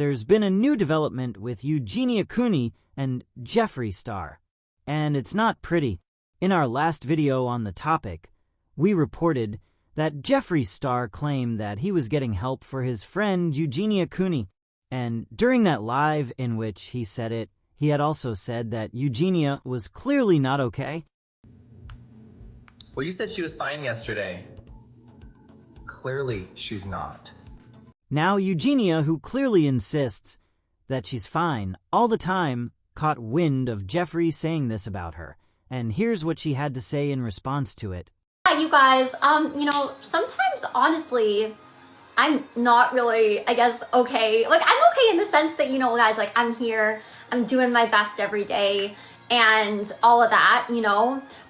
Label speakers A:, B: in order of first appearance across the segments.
A: there's been a new development with Eugenia Cooney and Jeffree Star, and it's not pretty. In our last video on the topic, we reported that Jeffree Star claimed that he was getting help for his friend Eugenia Cooney, and during that live in which he said it, he had also said that Eugenia was clearly not okay.
B: Well, you said she was fine yesterday. Clearly, she's not.
A: Now Eugenia, who clearly insists that she's fine all the time, caught wind of Jeffree saying this about her, and here's what she had to say in response to it.
C: Yeah, you guys, sometimes honestly, I'm not really, I guess, okay. Like, I'm okay in the sense that, guys, like, I'm here, I'm doing my best every day, and all of that,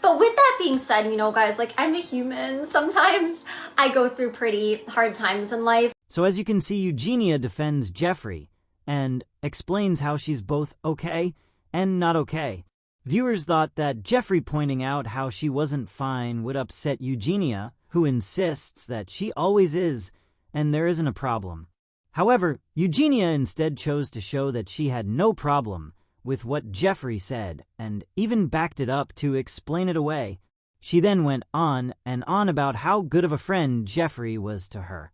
C: But with that being said, guys, like, I'm a human. Sometimes I go through pretty hard times in life.
A: So as you can see, Eugenia defends Jeffree and explains how she's both okay and not okay. Viewers thought that Jeffree pointing out how she wasn't fine would upset Eugenia, who insists that she always is, and there isn't a problem. However, Eugenia instead chose to show that she had no problem with what Jeffree said, and even backed it up to explain it away. She then went on and on about how good of a friend Jeffree was to her.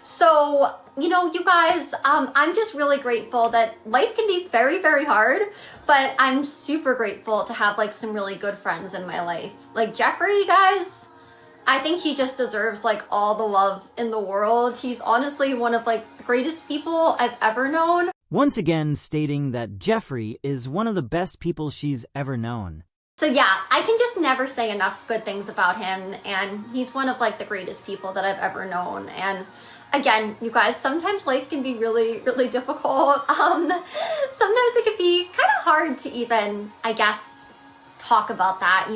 C: So, you guys, I'm just really grateful that life can be very, very hard, but I'm super grateful to have, like, some really good friends in my life. Like, Jeffree, guys, I think he just deserves, like, all the love in the world. He's honestly one of, like, the greatest people I've ever known.
A: Once again stating that Jeffree is one of the best people she's ever known.
C: So yeah, I can just never say enough good things about him, and he's one of, like, the greatest people that I've ever known. And again, you guys, sometimes life can be really, really difficult. Sometimes it can be kind of hard to even, I guess, talk about that,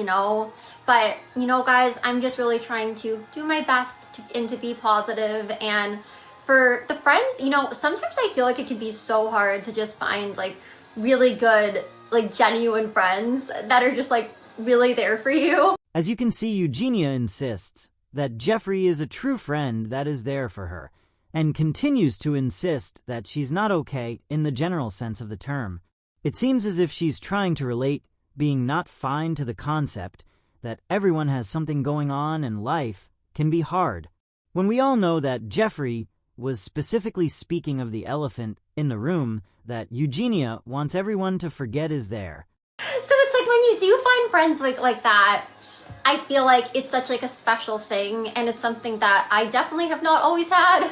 C: But, guys, I'm just really trying to do my best to be positive. And for the friends, sometimes I feel like it can be so hard to just find, like, really good, like, genuine friends that are just, like, really there for you.
A: As you can see, Eugenia insists that Jeffree is a true friend that is there for her, and continues to insist that she's not okay in the general sense of the term. It seems as if she's trying to relate being not fine to the concept that everyone has something going on and life can be hard, when we all know that Jeffree was specifically speaking of the elephant in the room that Eugenia wants everyone to forget is there.
C: So it's like when you do find friends like that, I feel like it's such, like, a special thing, and it's something that I definitely have not always had,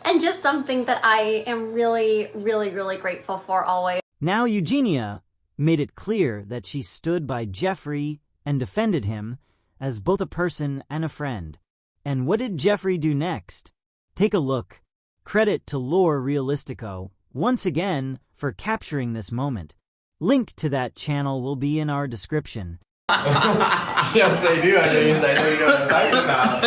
C: and just something that I am really, really, really grateful for always.
A: Now Eugenia made it clear that she stood by Jeffree and defended him as both a person and a friend. And what did Jeffree do next? Take a look. Credit to Lore Realistico once again for capturing this moment. Link to that channel will be in our description.
D: Yes, they do. I know you know what I'm talking about.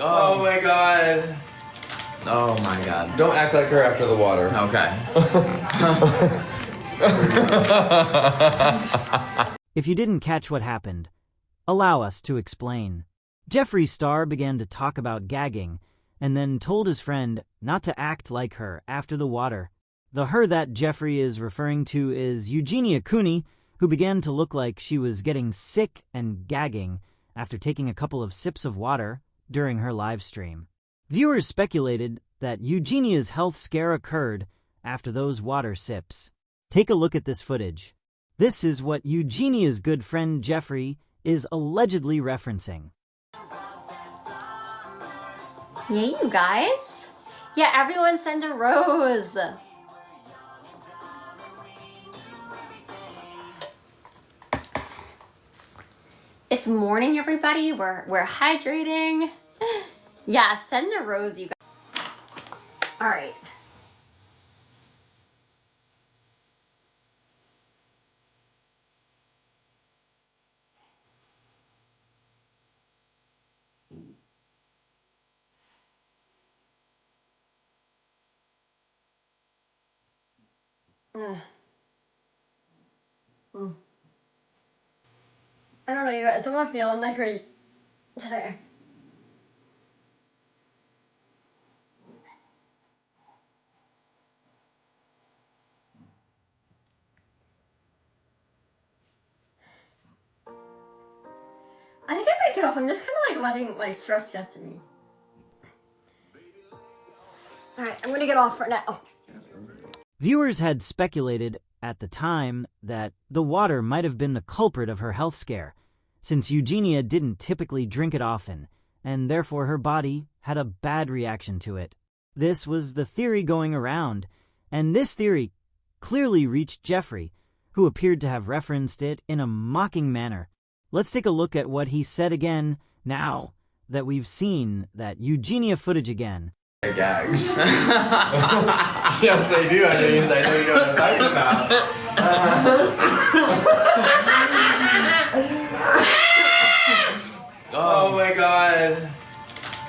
D: Oh my god.
B: Oh my god.
D: Don't act like her after the water.
B: Okay.
A: If you didn't catch what happened, allow us to explain. Jeffree Star began to talk about gagging, and then told his friend not to act like her after the water. The her that Jeffree is referring to is Eugenia Cooney, who began to look like she was getting sick and gagging after taking a couple of sips of water during her live stream. Viewers speculated that Eugenia's health scare occurred after those water sips. Take a look at this footage. This is what Eugenia's good friend Jeffree is allegedly referencing.
C: Yeah, you guys. Yeah, everyone send a rose. It's morning, everybody. We're hydrating. Yeah, send a rose, you guys. All right. I don't know, you guys. I'm not feeling that great today. off. I'm just kind of like letting my stress get to me. Alright, I'm gonna get off for now.
A: Viewers had speculated at the time that the water might have been the culprit of her health scare, since Eugenia didn't typically drink it often, and therefore her body had a bad reaction to it. This was the theory going around, and this theory clearly reached Jeffree, who appeared to have referenced it in a mocking manner. Let's take a look at what he said again now that we've seen that Eugenia footage again.
D: Gags. Yes, they do. I know you know what I'm talking about. Oh my god.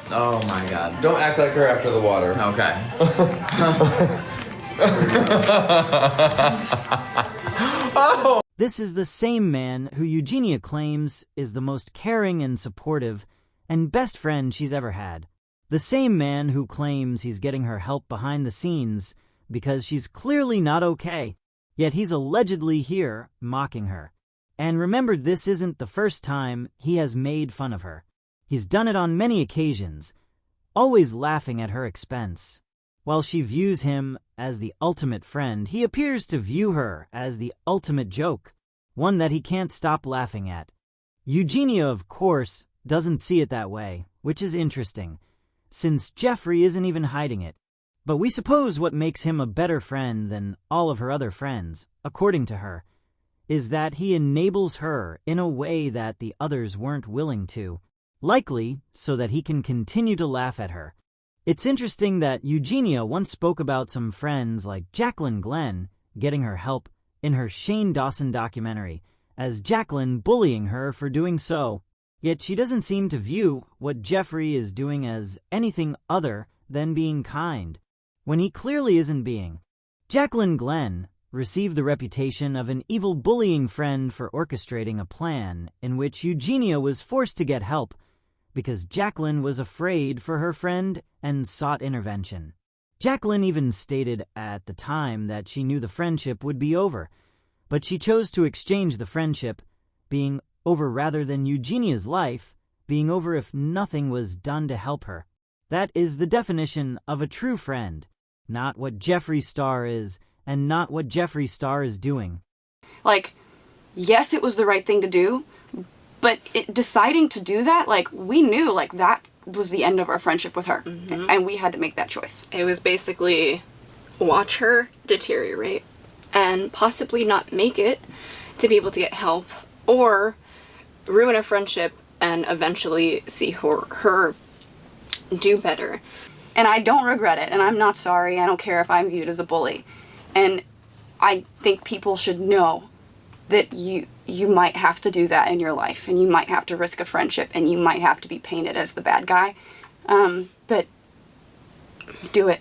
B: Oh my god.
D: Don't act like her after the water.
B: Okay.
D: Oh.
A: This is the same man who Eugenia claims is the most caring and supportive and best friend she's ever had. The same man who claims he's getting her help behind the scenes because she's clearly not okay, yet he's allegedly here mocking her. And remember, this isn't the first time he has made fun of her. He's done it on many occasions, always laughing at her expense. While she views him as the ultimate friend, he appears to view her as the ultimate joke, one that he can't stop laughing at. Eugenia, of course, doesn't see it that way, which is interesting, since Jeffree isn't even hiding it. But we suppose what makes him a better friend than all of her other friends, according to her, is that he enables her in a way that the others weren't willing to, likely so that he can continue to laugh at her. It's interesting that Eugenia once spoke about some friends like Jacqueline Glenn getting her help in her Shane Dawson documentary, as Jacqueline bullying her for doing so. Yet she doesn't seem to view what Jeffree is doing as anything other than being kind, when he clearly isn't being. Jacqueline Glenn received the reputation of an evil bullying friend for orchestrating a plan in which Eugenia was forced to get help because Jacqueline was afraid for her friend and sought intervention. Jacqueline even stated at the time that she knew the friendship would be over, but she chose to exchange the friendship being over rather than Eugenia's life being over if nothing was done to help her. That is the definition of a true friend, not what Jeffree Star is and not what Jeffree Star is doing.
E: Like, yes, it was the right thing to do, but deciding to do that, like, we knew, like, that was the end of our friendship with her, and we had to make that choice.
F: It was basically watch her deteriorate and possibly not make it to be able to get help, or ruin a friendship and eventually see her do better.
E: And I don't regret it, and I'm not sorry. I don't care if I'm viewed as a bully. And I think people should know that you might have to do that in your life, and you might have to risk a friendship, and you might have to be painted as the bad guy. But do it.